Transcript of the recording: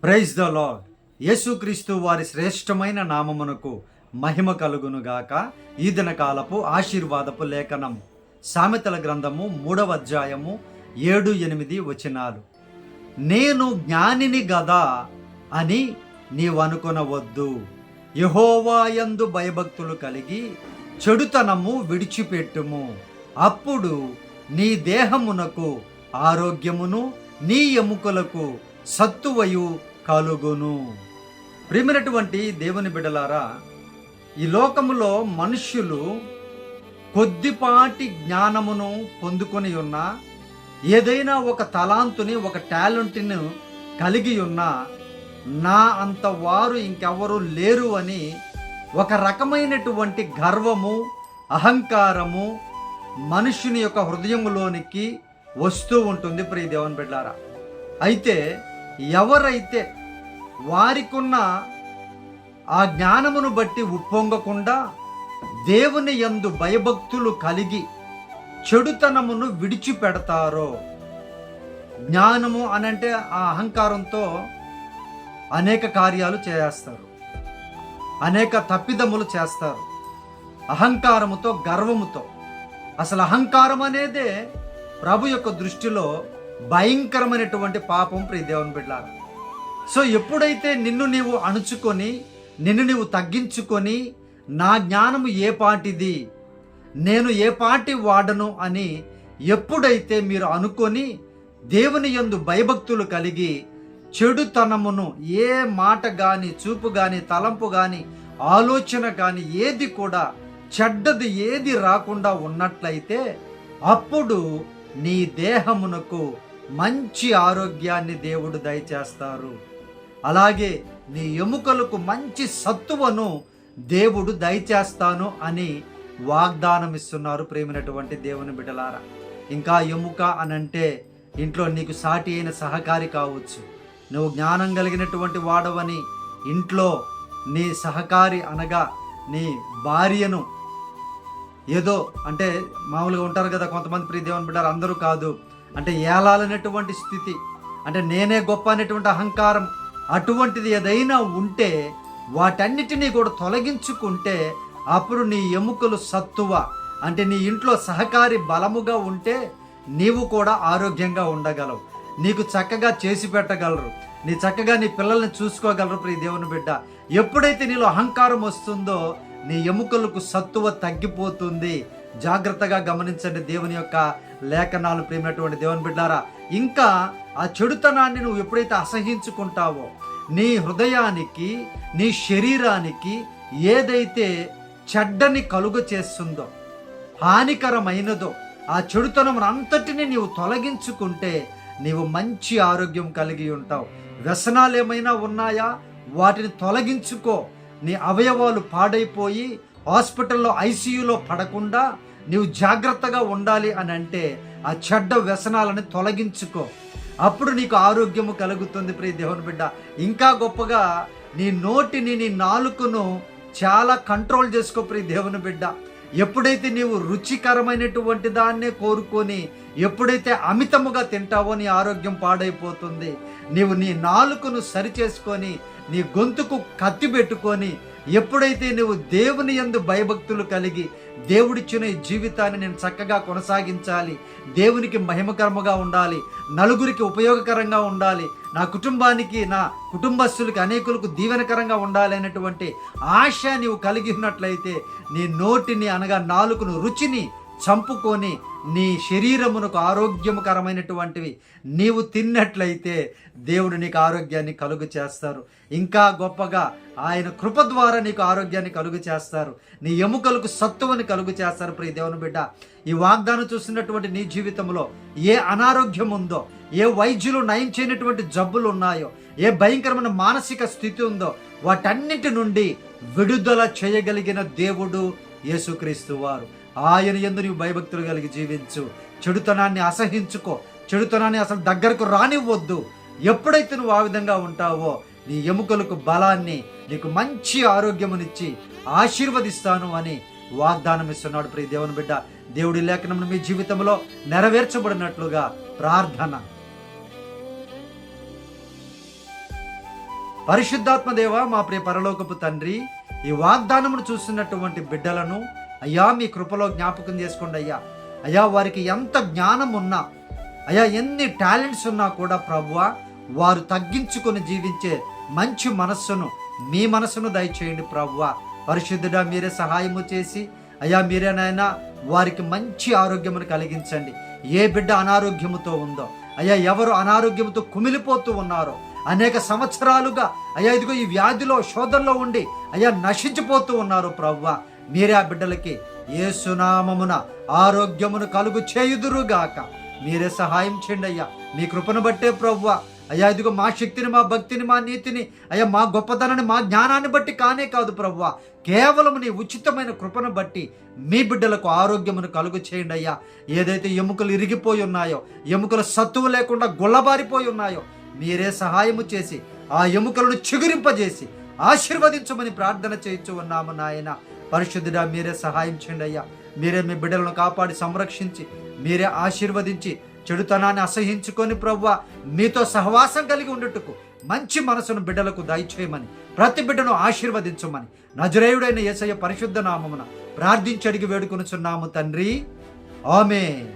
Praise the lord. యేసుక్రీస్తు వారి శ్రేష్టమైన నామమునకు మహిమ కలుగునుగాక. ఈ దినకాలపు ఆశీర్వాదపు లేఖనం సామెతల గ్రంథము 3వ అధ్యాయము 7-8 వచనాలు. నేను జ్ఞానిని గదా అని నీవనుకొనవద్దు. యెహోవా యందు భయభక్తులు కలిగి చెడుతనము విడిచిపెట్టుము. అప్పుడు నీ దేహమునకు ఆరోగ్యమును నీ ఎముకలకు సత్తువయు కలుగును. ప్రియమైనటువంటి దేవుని బిడ్డలారా, ఈ లోకములో మనుష్యులు కొద్దిపాటి జ్ఞానమును పొందుకొని ఉన్నా, ఏదైనా ఒక తలాంతుని ఒక టాలెంట్ని కలిగి ఉన్నా, నా అంత వారు ఇంకెవరూ లేరు అని ఒక రకమైనటువంటి గర్వము, అహంకారము మనుష్యుని యొక్క హృదయములోనికి వస్తూ ఉంటుంది. ప్రియ దేవుని బిడ్డలారా, అయితే ఎవరైతే వారికున్న ఆ జ్ఞానమును బట్టి ఉప్పొంగకుండా దేవుని యందు భయభక్తులు కలిగి చెడుతనమును విడిచిపెడతారో, జ్ఞానము అనంటే ఆ అహంకారంతో అనేక కార్యాలు చేస్తారు, అనేక తప్పిదములు చేస్తారు. అహంకారముతో, గర్వముతో. అసలు అహంకారం అనేదే ప్రభు యొక్క దృష్టిలో భయంకరమైనటువంటి పాపం. ప్రియ దేవుని బిడ్డలారా, సో ఎప్పుడైతే నిన్ను నీవు అణుచుకొని, నిన్ను నీవు తగ్గించుకొని, నా జ్ఞానము ఏ పాటిది, నేను ఏ పాటి వాడను అని ఎప్పుడైతే మీరు అనుకొని దేవుని యందు భయభక్తులు కలిగి చెడుతనమును, ఏ మాట కానీ, చూపు కానీ, తలంపు కానీ, ఆలోచన కానీ, ఏది కూడా చెడ్డది ఏది రాకుండా ఉన్నట్లయితే అప్పుడు నీ దేహమునకు మంచి ఆరోగ్యాన్ని దేవుడు దయచేస్తారు. అలాగే నీ ఎముకలకు మంచి సత్తువను దేవుడు దయచేస్తాను అని వాగ్దానం ఇస్తున్నారు. ప్రేమైనటువంటి దేవుని బిడ్డలారా, ఇంకా ఎముక అనంటే ఇంట్లో నీకు సాటి అయిన సహకారి కావచ్చు. నువ్వు జ్ఞానం కలిగినటువంటి వాడవని ఇంట్లో నీ సహకారి అనగా నీ భార్యను ఏదో అంటే మామూలుగా ఉంటారు కదా కొంతమంది, ప్రియ దేవుని బిడ్డలారా, అందరూ కాదు, అంటే ఏలాలనేటువంటి స్థితి, అంటే నేనే గొప్ప అనేటువంటి అహంకారం, అటువంటిది ఏదైనా ఉంటే వాటన్నిటినీ కూడా తొలగించుకుంటే అప్పుడు నీ ఎముకలు సత్తువ, అంటే నీ ఇంట్లో సహకారి బలముగా ఉంటే నీవు కూడా ఆరోగ్యంగా ఉండగలవు. నీకు చక్కగా చేసి పెట్టగలరు, చక్కగా నీ పిల్లల్ని చూసుకోగలరు. ప్రియ దేవుని బిడ్డ, ఎప్పుడైతే నీలో అహంకారం వస్తుందో నీ ఎముకలకు సత్తువ తగ్గిపోతుంది. జాగ్రత్తగా గమనించండి దేవుని యొక్క లేఖనాలు. ప్రేమైనటువంటి దేవుని బిడ్డారా, ఇంకా ఆ చెడుతనాన్ని నువ్వు ఎప్పుడైతే అసహించుకుంటావో, నీ హృదయానికి, నీ శరీరానికి ఏదైతే చెడ్డని కలుగ చేస్తుందో, హానికరమైనదో, ఆ చెడుతనం అంతటిని నీవు తొలగించుకుంటే నీవు మంచి ఆరోగ్యం కలిగి ఉంటావు. వ్యసనాలు ఏమైనా ఉన్నాయా, వాటిని తొలగించుకో. నీ అవయవాలు పాడైపోయి హాస్పిటల్లో ఐసీయూలో పడకుండా నీవు జాగ్రత్తగా ఉండాలి అని అంటే ఆ చెడ్డ వ్యసనాలను తొలగించుకో. అప్పుడు నీకు ఆరోగ్యము కలుగుతుంది. ప్రియ దేవుని బిడ్డ, ఇంకా గొప్పగా నీ నోటిని, నీ నాలుకను చాలా కంట్రోల్ చేసుకో. ప్రియ దేవుని బిడ్డ, ఎప్పుడైతే నీవు రుచికరమైనటువంటి దాన్నే కోరుకొని ఎప్పుడైతే అమితముగా తింటావో నీ ఆరోగ్యం పాడైపోతుంది. నీవు నీ నాలుకను సరిచేసుకొని నీ గొంతుకు కత్తి పెట్టుకొని ఎప్పుడైతే నువ్వు దేవుని యందు భయభక్తులు కలిగి దేవుడిచ్చిన ఈ జీవితాన్ని నేను చక్కగా కొనసాగించాలి, దేవునికి మహిమకరముగా ఉండాలి, నలుగురికి ఉపయోగకరంగా ఉండాలి, నా కుటుంబానికి, నా కుటుంబస్తులకి, అనేకులకు దీవెనకరంగా ఉండాలి అనేటువంటి ఆశ నీవు కలిగి ఉన్నట్లయితే నీ నోటిని అనగా నాలుకను, రుచిని చంపుకొని నీ శరీరమునకు ఆరోగ్యకరమైనటువంటివి నీవు తిన్నట్లయితే దేవుడు నీకు ఆరోగ్యాన్ని కలుగు చేస్తారు. ఇంకా గొప్పగా ఆయన కృప ద్వారా నీకు ఆరోగ్యాన్ని కలుగు చేస్తారు, నీ ఎముకలకు సత్తువని కలుగు చేస్తారు. ప్రియ దేవుని బిడ్డ, ఈ వాగ్దానం చూస్తున్నటువంటి నీ జీవితంలో ఏ అనారోగ్యం ఉందో, ఏ వైద్యులు నయం చేయనటువంటి జబ్బులు ఉన్నాయో, ఏ భయంకరమైన మానసిక స్థితి ఉందో, వాటన్నిటి నుండి విడుదల చేయగలిగిన దేవుడు యేసుక్రీస్తు వారు. ఆయన యందు నీవు భయభక్తులు కలిగి జీవించు. చెడుతనాన్ని అసహించుకో, చెడుతనాన్ని అసలు దగ్గరకు రానివ్వద్దు. ఎప్పుడైతే నువ్వు ఆ విధంగా ఉంటావో నీ ఎముకలకు బలాన్ని, నీకు మంచి ఆరోగ్యమునిచ్చి ఆశీర్వదిస్తాను అని వాగ్దానం ఇస్తున్నాడు. ప్రియ దేవుని బిడ్డ, దేవుడి లేఖనం మీ జీవితంలో నెరవేర్చబడినట్లుగా ప్రార్థన. పరిశుద్ధాత్మ దేవ, మా ప్రియ పరలోకపు తండ్రి, ఈ వాగ్దానమును చూస్తున్నటువంటి బిడ్డలను అయ్యా మీ కృపలో జ్ఞాపకం చేసుకోండి అయ్యా. అయ్యా వారికి ఎంత జ్ఞానం ఉన్నా, అయ్యా ఎన్ని టాలెంట్స్ ఉన్నా కూడా ప్రభువా, వారు తగ్గించుకొని జీవించే మంచి మనస్సును, మీ మనస్సును దయచేయండి ప్రభువా. పరిశుద్ధుడా, మీరే సహాయము చేసి అయ్యా మీరే నాయన వారికి మంచి ఆరోగ్యమును కలిగించండి. ఏ బిడ్డ అనారోగ్యముతో ఉందో, అయ్యా ఎవరు అనారోగ్యంతో కుమిలిపోతూ ఉన్నారో, అనేక సంవత్సరాలుగా అయ్యా ఇదిగో ఈ వ్యాధిలో శోధనలో ఉండి అయ్యా నశించిపోతూ ఉన్నారు ప్రభువా, మీరే ఆ బిడ్డలకి యేసునామమున ఆరోగ్యమును కలుగు చేయుదురుగాక. మీరే సహాయం చేయండి అయ్యా, మీ కృపను బట్టే ప్రభువా. అయ్యా ఇదిగో మా శక్తిని, మా భక్తిని, మా నీతిని, అయ్యా మా గొప్పతనాన్ని, మా జ్ఞానాన్ని బట్టి కానే కాదు ప్రభువా, కేవలం నీ ఉచితమైన కృపను బట్టి మీ బిడ్డలకు ఆరోగ్యమును కలుగు చేయండి అయ్యా. ఏదైతే ఎముకలు ఇరిగిపోయి ఉన్నాయో, ఎముకలు సత్తువు లేకుండా గుల్లబారిపోయి ఉన్నాయో, మీరే సహాయము చేసి ఆ ఎముకలను చిగురింపజేసి ఆశీర్వదించమని ప్రార్థన చేయించు ఉన్నాము నాయన. పరిశుద్ధుడా, మీరే సహాయం చేయండి అయ్యా. మీరే మీ బిడ్డలను కాపాడి సంరక్షించి, మీరే ఆశీర్వదించి చెడుతనాన్ని అసహించుకొని ప్రభువా మీతో సహవాసం కలిగి ఉండుటకు మంచి మనసును బిడ్డలకు దయచేయమని, ప్రతి బిడ్డను ఆశీర్వదించమని నజరేయుడైన యేసయ్య పరిశుద్ధ నామమున ప్రార్థించి అడిగి వేడుకొనుచున్నాము తండ్రి. ఆమేన్.